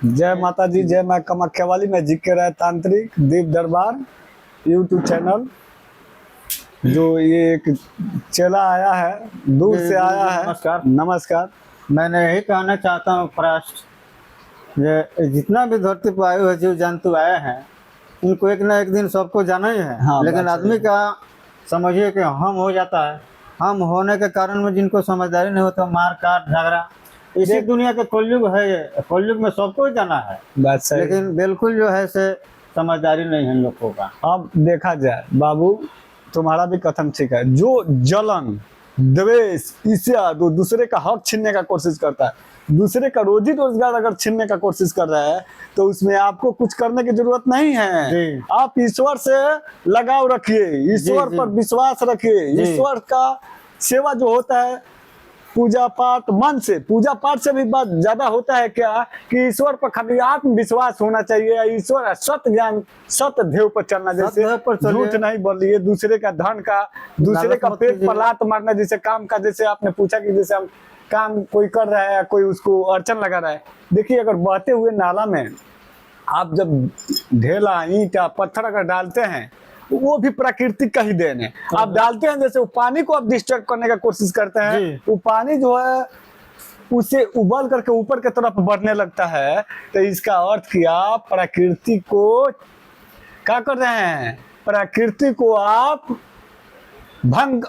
जय माता जी, जय माँ कामाख्या वाली। मैं जिक्र है तांत्रिक दीप दरबार यूट्यूब चैनल। जो ये एक चेला आया है, दूर से आया है। नमस्कार। नमस्कार। मैंने यही कहना चाहता हूँ प्रास्ट, ये जितना भी धरती पर आए हुए जीव जंतु आए हैं, उनको एक ना एक दिन सबको जाना ही है। हाँ, लेकिन बात सही आदमी है। का समझिए कि हम हो जाता है। हम होने के कारण में जिनको समझदारी नहीं होता, मार काट झगड़ा, इसी दुनिया का कलयुग है। ये कलयुग में सबको ही जाना है, बात सही है। लेकिन बिल्कुल जो है से समझदारी नहीं है लोगों का। अब देखा जाए बाबू, तुम्हारा भी कथन ठीक है। जो जलन, द्वेष, ईर्ष्या, जो दूसरे का हक छीनने का कोशिश करता है, दूसरे का रोजी रोजगार अगर छीनने का कोशिश कर रहा है, तो उसमें आपको कुछ करने की जरूरत नहीं है। जी। आप ईश्वर से लगाव रखिए, ईश्वर जी। पर विश्वास रखिए। जी। ईश्वर का सेवा जो होता है, पूजा पाठ मन से, पूजा पाठ से भी बात ज्यादा होता है क्या कि ईश्वर पर खाली आत्मविश्वास होना चाहिए। ईश्वर सत्य ज्ञान, सत्य ध्येय पर चलना। जैसे ध्येय पर चलिए। झूठ नहीं बोलिए, दूसरे का धन का, दूसरे का मत पेट कीजिए। पर लात मारना। जैसे काम का, जैसे आपने पूछा कि जैसे हम काम कोई कर रहा है, कोई उसको अड़चन लगा रहा है। देखिए, अगर बहते हुए नाला में आप जब ढेला, ईंटा, पत्थर अगर डालते हैं, वो भी प्राकृतिक का ही देन है। आप डालते हैं, जैसे वो पानी को आप डिस्टर्ब करने का कोशिश करते हैं, जी। वो पानी जो है उसे उबल करके ऊपर की तरफ बढ़ने लगता है। तो इसका अर्थ कि आप प्रकृति को क्या कर रहे हैं? प्रकृति को आप मान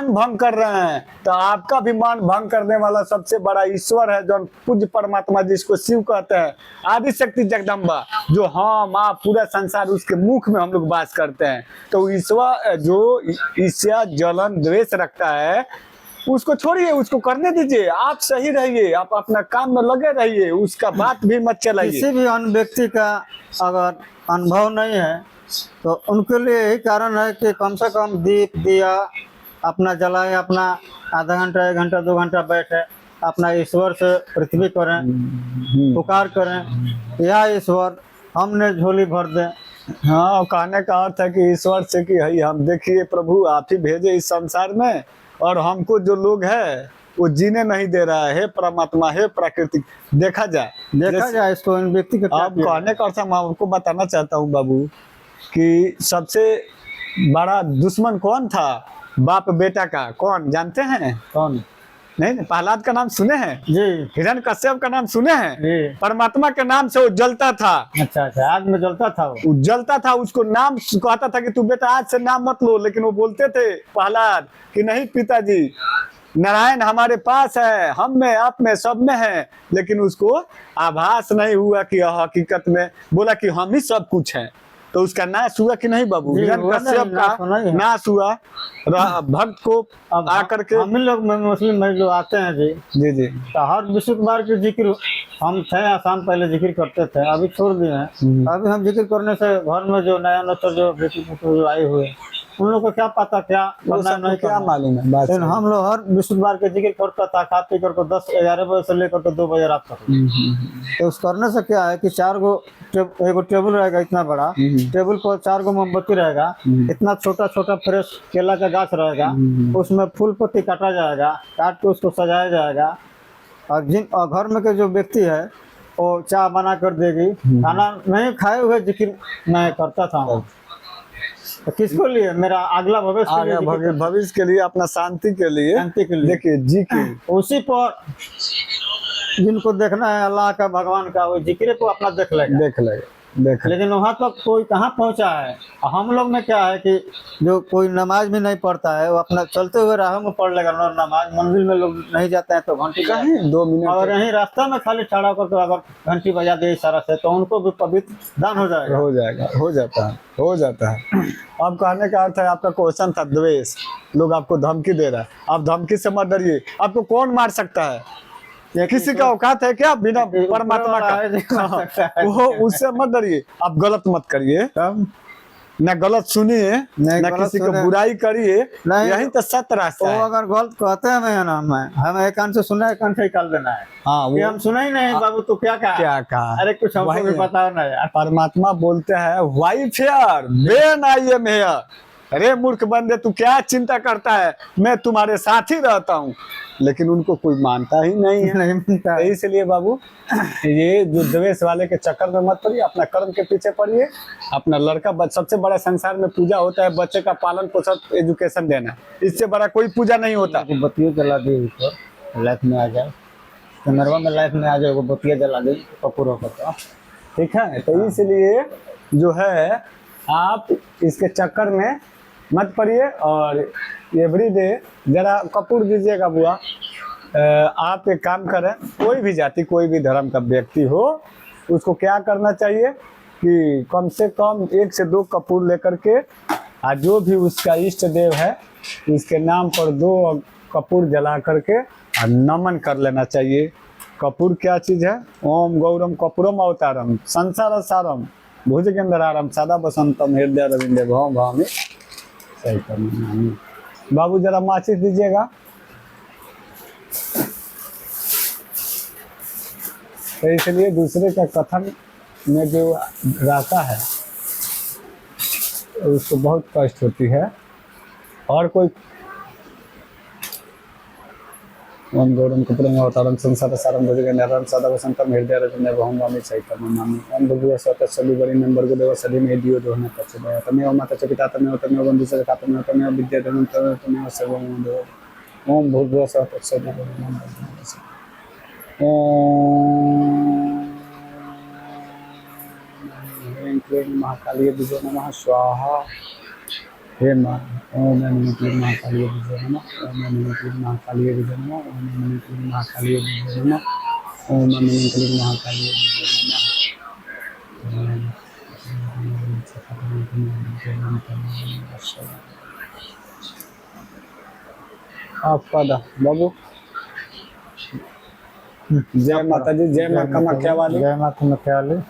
भंग कर रहे हैं। तो आपका भी मान भंग करने वाला सबसे बड़ा ईश्वर है, जो पूज्य परमात्मा जिसको शिव कहते हैं, आदि शक्ति जगदम्बा, जो हम आप पूरा संसार उसके मुख में हम लोग वास करते हैं। तो ईश्वर जो ईर्ष्या, जलन, द्वेष रखता है, उसको छोड़िए, उसको करने दीजिए। आप सही रहिए, आप अपना काम में लगे रहिए, उसका बात भी मत चलाइए। किसी भी अन्य व्यक्ति का अगर अनुभव नहीं है, तो उनके लिए यही कारण है कि कम से कम दीप दिया अपना जलाए, अपना आधा घंटा, 1 घंटा, 2 घंटा बैठे, अपना ईश्वर से पृथ्वी करें, पुकार करें, या ईश्वर हमने झोली भर दे। हाँ, कहने का अर्थ है कि ईश्वर से कि हई हम देखिए प्रभु, आप ही भेजे इस संसार में, और हमको जो लोग है वो जीने नहीं दे रहा है। हे परमात्मा, हे प्राकृतिक, देखा जाए इसको इन व्यक्ति का आप कहने का अर्थ मैं आपको बताना चाहता हूँ बाबू, कि सबसे बड़ा दुश्मन कौन था बाप बेटा का? कौन जानते हैं? कौन? नहीं, प्रहलाद का नाम सुने हैं? जी। हिरण्यकश्यप का नाम सुने हैं? जी। परमात्मा के नाम से वो जलता था। अच्छा, आग में जलता था वो जलता था, उसको नाम कहता था कि तू बेटा आज से नाम मत लो। लेकिन वो बोलते थे प्रहलाद कि नहीं पिताजी, नारायण हमारे पास है, हम में, आप में, सब में है। लेकिन उसको आभास नहीं हुआ कि हकीकत में बोला कि हम ही सब कुछ हैं। तो उसका नाश हुआ कि नहीं बाबू? हिरण्यकश्यप का नाश हुआ। भक्त को आकर के हम लोग मुस्लिम भाई लोग आते हैं जी। जी जी, तो हर विशुक्रवार के जिक्र हम थे आसाम पहले जिक्र करते थे, अभी छोड़ दिए हैं। अभी हम जिक्र करने से घर में जो नया नस्ल जो बेटी जो आए हुए, उन लोग को क्या पता क्या करना नहीं, क्या मालूम है। लेकिन हम लोग हर विशुक्रवार के जिक्र करता था, खा पी करके 10-11 बजे से लेकर के 2 बजे रात तक। तो उस करने से क्या है कि 4 गो एगो टेबल रहेगा इतना बड़ा, टेबल पर 4 गो मोमबत्ती रहेगा, इतना छोटा छोटा फ्रेश केला का गाछ रहेगा, उसमें फूल पत्ती काटा जाएगा, काट के उसको सजाया जाएगा। और घर में के जो व्यक्ति है वो चाय बना कर देगी। खाना नहीं खाए हुए जिक्र मैं करता था। तो किसको लिए? मेरा अगला भविष्य के लिए, अपना शांति के लिए, देखिए जी की उसी पर जिनको देखना है अल्लाह का, भगवान का, वो जिक्र को अपना देख लेगा। लेकिन वहाँ तक कोई कहाँ पहुँचा है। हम लोग में क्या है कि जो कोई नमाज भी नहीं पढ़ता है, वो अपना चलते हुए राह में पढ़ लेगा नमाज। मंदिर में लोग नहीं जाते हैं तो घंटी कहीं 2 मिनट, और यहीं रास्ता में खाली खड़ा करके अगर घंटी बजा दे इशारा से, तो उनको भी पवित्र दान हो जाता है। अब कहने का अर्थ है, आपका क्वेश्चन था द्वेष, लोग आपको धमकी दे रहा है। आप धमकी से मत डरिए। आपको कौन मार सकता है? किसी का औकात है क्या बिना परमात्मा का? वो उससे मत डरिए, आप गलत मत करिए, ना गलत सुनिए, ना किसी को बुराई करिए। यही तो सत्य रास्ता है। अगर गलत कहते हैं ना, हमें एक कान से सुना, एक कान से निकाल देना है। हाँ, वो हम सुना ही नहीं बाबू, तो क्या कहा? अरे कुछ हमको भी बताओ ना यार। परमात्मा बोलते हैं, why fear when I am here, अरे मूर्ख बंदे, तू क्या चिंता करता है, मैं तुम्हारे साथ ही रहता हूँ। लेकिन उनको कोई मानता ही नहीं है। नहीं मिलता तो है। इसलिए बाबू, ये जो द्वेष वाले के चक्कर में मत पड़िए, अपना कर्म के पीछे पड़िए। अपना लड़का सबसे बड़ा संसार में पूजा होता है बच्चे का पालन पोषण एजुकेशन देना, इससे बड़ा कोई पूजा नहीं होता। कि बत्तियों जला दी ऊपर लाइफ में आ जाए, कैमरवा में लाइफ में आ जाए, वो बत्तियाँ जला दी कपूर होकर। ठीक है, तो इसलिए जो है आप इसके चक्कर में मत पड़िए। और एवरी डे जरा कपूर दीजिएगा बुआ। आप एक काम करें, कोई भी जाति कोई भी धर्म का व्यक्ति हो, उसको क्या करना चाहिए कि कम से कम 1 से 2 कपूर लेकर के, और जो भी उसका इष्ट देव है उसके नाम पर 2 कपूर जला करके और नमन कर लेना चाहिए। कपूर क्या चीज है? ओम गौरम कपूरम अवतारम संसार सारम भुजगेंद्रारम सदा बसंतम हृदय रविंद्र भाव भाव। सही करना बाबू, जरा माचिस दीजिएगा। तो इसलिए दूसरे का कथन में जो रहता है उसको बहुत कष्ट होती है। और कोई ओम गौरम कपूरम अवतारम संसार सारम भुजगेंद्रारम सदा बसंतम हृदय रविंद्र भाव भाव। सही करना ओम भगवत सत सभी बड़ी नंबर को देव सदी में दियो दोहना तत्सदय तमेव माता च पिता तमेव तमेव बंधु सखा तमेव तमेव विद्या धर्म तमेव सर्वं देव। ओम भगवत सत सभी बड़ी नंबर ओम क्लीं महाकाली विजय नमः स्वाहा। हे माँ ओम नमः क्लीं महाकाली विजय नमः। ओम नमः क्लीं महाकाली विजय नमः। ओम नमः क्लीं महाकाली विजय नमः। ओम नमः क्लीं महाकाली विजय नमः। आपका दा बाबू। जय माता जी, जय माँ कामाख्या वाली। जय माता कामाख्या वाली।